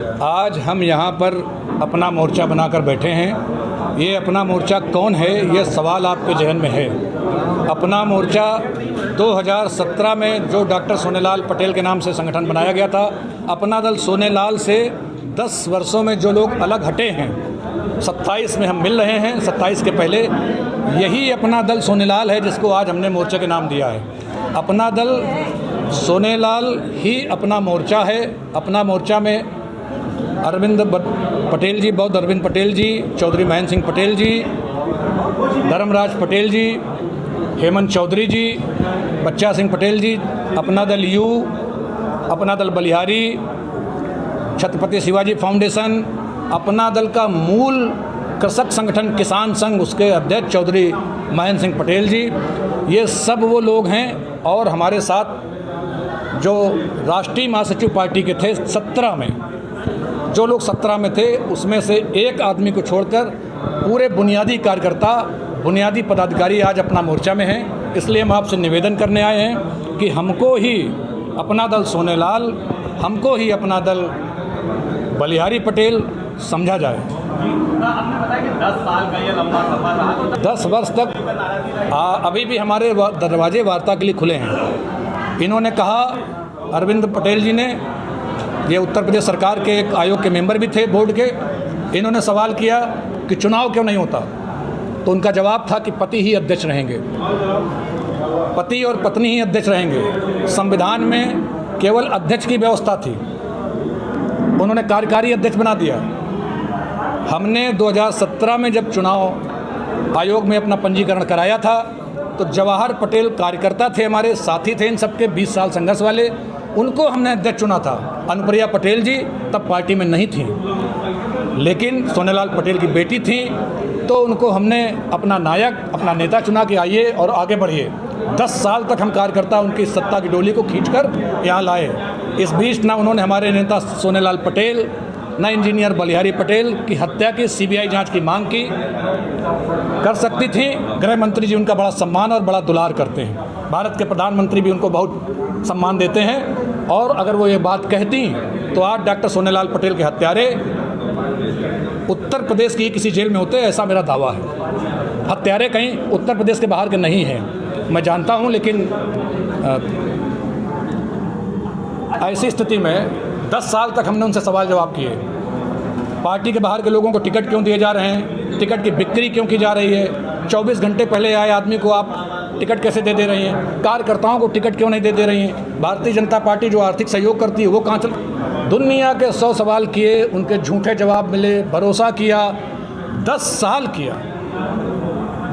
आज हम यहाँ पर अपना मोर्चा बनाकर बैठे हैं। ये अपना मोर्चा कौन है, ये सवाल आपके जहन में है। अपना मोर्चा 2017 में जो डॉक्टर सोनेलाल पटेल के नाम से संगठन बनाया गया था, अपना दल सोनेलाल से 10 वर्षों में जो लोग अलग हटे हैं, 27 में हम मिल रहे हैं, 27 के पहले यही अपना दल सोनेलाल है जिसको आज हमने मोर्चे के नाम दिया है। अपना दल सोनेलाल ही अपना मोर्चा है। अपना मोर्चा में अरविंद पटेल जी, बौद्ध अरविंद पटेल जी, चौधरी महेंद्र सिंह पटेल जी, धर्मराज पटेल जी, हेमंत चौधरी जी, बच्चा सिंह पटेल जी, अपना दल यू, अपना दल बलिहारी, छत्रपति शिवाजी फाउंडेशन, अपना दल का मूल कृषक संगठन किसान संघ, उसके अध्यक्ष चौधरी महेंद्र सिंह पटेल जी, ये सब वो लोग हैं। और हमारे साथ जो राष्ट्रीय महासचिव पार्टी के थे 17 में, जो लोग 17 में थे उसमें से एक आदमी को छोड़कर पूरे बुनियादी कार्यकर्ता, बुनियादी पदाधिकारी आज अपना मोर्चा में हैं। इसलिए हम आपसे निवेदन करने आए हैं कि हमको ही अपना दल सोनेलाल, हमको ही अपना दल बलिहारी पटेल समझा जाए। आपने बताया कि 10 साल का ये लंबा सफर रहा, 10 वर्ष तक अभी भी हमारे दरवाजे वार्ता के लिए खुले हैं। इन्होंने कहा, अरविंद पटेल जी ने, ये उत्तर प्रदेश सरकार के एक आयोग के मेंबर भी थे बोर्ड के, इन्होंने सवाल किया कि चुनाव क्यों नहीं होता, तो उनका जवाब था कि पति ही अध्यक्ष रहेंगे, पति और पत्नी ही अध्यक्ष रहेंगे। संविधान में केवल अध्यक्ष की व्यवस्था थी, उन्होंने कार्यकारी अध्यक्ष बना दिया। हमने 2017 में जब चुनाव आयोग में अपना पंजीकरण कराया था तो जवाहर पटेल कार्यकर्ता थे, हमारे साथी थे इन सबके, 20 साल संघर्ष वाले, उनको हमने अध्यक्ष चुना था। अनुप्रिया पटेल जी तब पार्टी में नहीं थी, लेकिन सोनेलाल पटेल की बेटी थी, तो उनको हमने अपना नायक, अपना नेता चुना कि आइए और आगे बढ़िए। 10 साल तक हम कार्यकर्ता उनकी सत्ता की डोली को खींचकर यहाँ लाए। इस बीच ना उन्होंने हमारे नेता सोनेलाल पटेल, न इंजीनियर बलिहारी पटेल की हत्या की सीबीआई जांच की मांग की, कर सकती थी। गृह मंत्री जी उनका बड़ा सम्मान और बड़ा दुलार करते हैं, भारत के प्रधानमंत्री भी उनको बहुत सम्मान देते हैं। और अगर वो ये बात कहती तो आज डॉक्टर सोनेलाल पटेल के हत्यारे उत्तर प्रदेश की किसी जेल में होते, ऐसा मेरा दावा है। हत्यारे कहीं उत्तर प्रदेश के बाहर के नहीं हैं, मैं जानता हूँ, लेकिन ऐसी स्थिति में 10 साल तक हमने उनसे सवाल जवाब किए। पार्टी के बाहर के लोगों को टिकट क्यों दिए जा रहे हैं, टिकट की बिक्री क्यों की जा रही है, 24 घंटे पहले आए आदमी को आप टिकट कैसे दे रही हैं, कार्यकर्ताओं को टिकट क्यों नहीं दे रही हैं, भारतीय जनता पार्टी जो आर्थिक सहयोग करती है वो कहाँ चल। दुनिया के 100 सवाल किए, उनके झूठे जवाब मिले, भरोसा किया, 10 साल किया,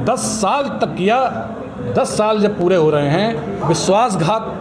10 साल तक किया। 10 साल जब पूरे हो रहे हैं, विश्वासघात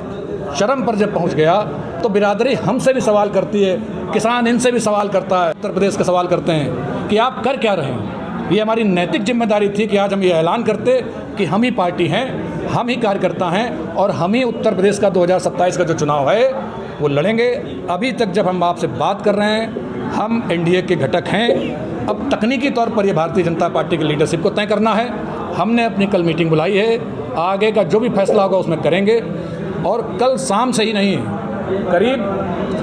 चरम पर जब पहुंच गया तो बिरादरी हमसे भी सवाल करती है, किसान इनसे भी सवाल करता है, उत्तर प्रदेश का सवाल करते हैं कि आप कर क्या रहे हैं। ये हमारी नैतिक जिम्मेदारी थी कि आज हम ये ऐलान करते कि हम ही पार्टी हैं, हम ही कार्यकर्ता हैं और हम ही उत्तर प्रदेश का 2027 का जो चुनाव है वो लड़ेंगे। अभी तक जब हम आपसे बात कर रहे हैं, हम एनडीए के घटक हैं। अब तकनीकी तौर पर ये भारतीय जनता पार्टी की लीडरशिप को तय करना है। हमने अपनी कल मीटिंग बुलाई है, आगे का जो भी फैसला होगा उसमें करेंगे। और कल शाम से ही नहीं, करीब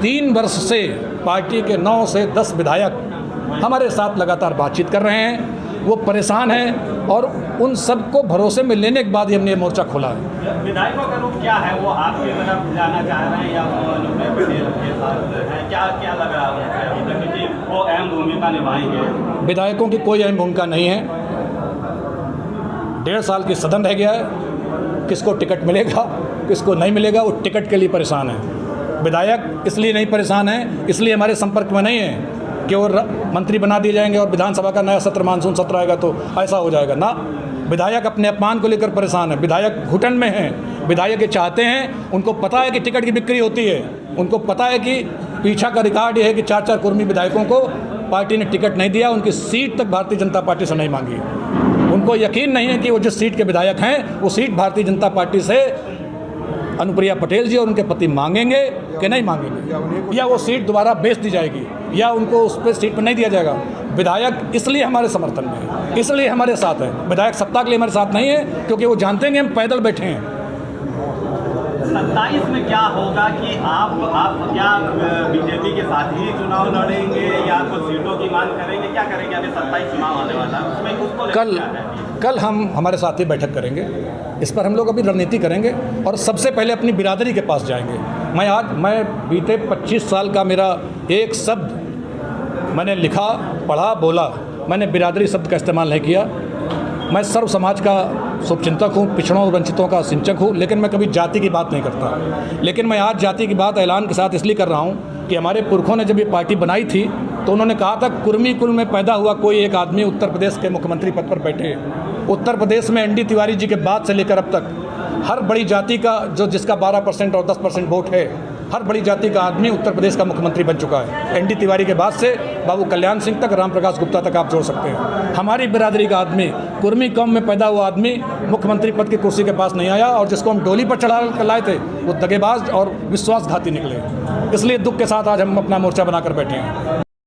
3 वर्ष से पार्टी के 9 से 10 विधायक हमारे साथ लगातार बातचीत कर रहे हैं, वो परेशान हैं और उन सबको भरोसे में लेने के बाद ही हमने ये मोर्चा खोला है। विधायकों का रूप क्या है, वो आपकी तरफ जाना चाह रहे हैं या अनुप्रिया पटेल के साथ हैं, क्या लग रहा है कि वो अहम भूमिका निभाएंगे? विधायकों की कोई अहम भूमिका नहीं है। 1.5 साल की सदन रह गया है, किसको टिकट मिलेगा किसको नहीं मिलेगा, वो टिकट के लिए परेशान है। विधायक इसलिए नहीं परेशान है, इसलिए हमारे संपर्क में नहीं है कि वो मंत्री बना दिए जाएंगे और विधानसभा का नया सत्र, मानसून सत्र आएगा तो ऐसा हो जाएगा ना। विधायक अपने अपमान को लेकर परेशान है, विधायक घुटन में हैं। विधायक ये चाहते हैं, उनको पता है कि टिकट की बिक्री होती है, उनको पता है कि पीछा का रिकॉर्ड ये है कि 4-4 कुर्मी विधायकों को पार्टी ने टिकट नहीं दिया, उनकी सीट तक भारतीय जनता पार्टी से नहीं मांगी। उनको यकीन नहीं है कि वो जिस सीट के विधायक हैं वो सीट भारतीय जनता पार्टी से अनुप्रिया पटेल जी और उनके पति मांगेंगे कि नहीं मांगेंगे, या वो सीट दोबारा बेच दी जाएगी, या उनको उस पर सीट पर नहीं दिया जाएगा। विधायक इसलिए हमारे समर्थन में है, इसलिए हमारे साथ है। विधायक सत्ता के लिए हमारे साथ नहीं है, क्योंकि वो जानते हैं कि हम पैदल बैठे हैं। 27 में क्या होगा कि आप क्या बीजेपी के साथ ही चुनाव लड़ेंगे या कुछ सीटों की मांग करेंगे, क्या करेंगे? अभी 27 चुनाव आने वाला है, उसमें उसको कल हम हमारे साथी बैठक करेंगे, इस पर हम लोग अभी रणनीति करेंगे और सबसे पहले अपनी बिरादरी के पास जाएंगे। मैं बीते 25 साल का मेरा एक शब्द मैंने लिखा, पढ़ा, बोला, मैंने बिरादरी शब्द का इस्तेमाल नहीं किया। मैं सर्व समाज का शुभचिंतक हूँ, पिछड़ों और वंचितों का सिंचक हूँ, लेकिन मैं कभी जाति की बात नहीं करता। लेकिन मैं आज जाति की बात ऐलान के साथ इसलिए कर रहा हूँ कि हमारे पुरखों ने जब ये पार्टी बनाई थी तो उन्होंने कहा था कुर्मी कुल में पैदा हुआ कोई एक आदमी उत्तर प्रदेश के मुख्यमंत्री पद पर बैठे। उत्तर प्रदेश में एनडी तिवारी जी के बाद से लेकर अब तक हर बड़ी जाति का जिसका 12% और 10% वोट है, हर बड़ी जाति का आदमी उत्तर प्रदेश का मुख्यमंत्री बन चुका है। एनडी तिवारी के बाद से बाबू कल्याण सिंह तक, राम प्रकाश गुप्ता तक आप जोड़ सकते हैं। हमारी बिरादरी का आदमी, कुर्मी कौम में पैदा हुआ आदमी मुख्यमंत्री पद की कुर्सी के पास नहीं आया, और जिसको हम डोली पर चढ़ा कर लाए थे वो दगेबाज और विश्वासघाती निकले। इसलिए दुख के साथ आज हम अपना मोर्चा बनाकर बैठे हैं।